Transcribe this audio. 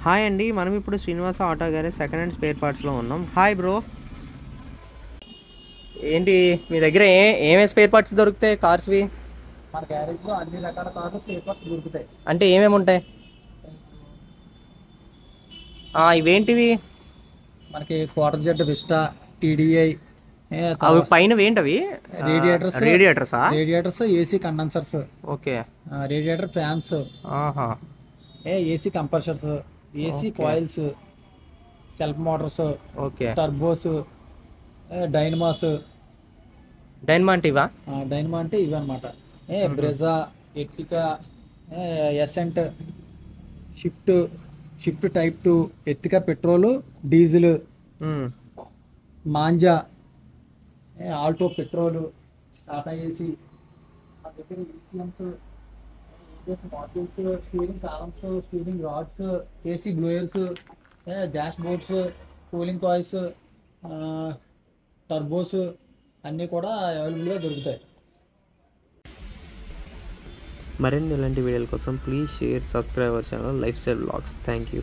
Hi అండి, మనం ఇప్పుడు Srinivasa auto garage second hand spare పార్ట్స్లో ఉన్నాం. హాయ్ బ్రో, ఏంటి మీ దగ్గర ఏమేమి స్పేర్ పార్ట్స్ దొరుకుతాయి కార్స్వి? మన గ్యారేజ్లో అన్ని రకాల కార్లు స్పేర్ పార్ట్స్ దొరుకుతాయి. అంటే ఏమేమి ఉంటాయి? ఇవేంటివి? మనకి క్వార్టర్ జెట్ విస్టా, టీడీఐ, అవి పైన ఏంటవి? Radiators, AC condensers, okay, radiator fans, ఆహా, AC compressors, AC coils, self motors, okay, turbos, dynamos. Dynamo అంటే ఇవా? డైనమా అంటే ఇవి అనమాట. Brezza, Ertiga, Accent, Swift type 2, Ertiga petrol, diesel, Manza, Alto petrol, Tata AC. మన దగ్గర ECMs, modules, steering columns, steering rods, AC blowers, dash boards, cooling coils, turbos అన్నీ కూడా అవైలబుల్గా దొరుకుతాయి. మరిన్ని ఇలాంటి వీడియోల కోసం please share, subscribe our channel life style blogs. Thank you.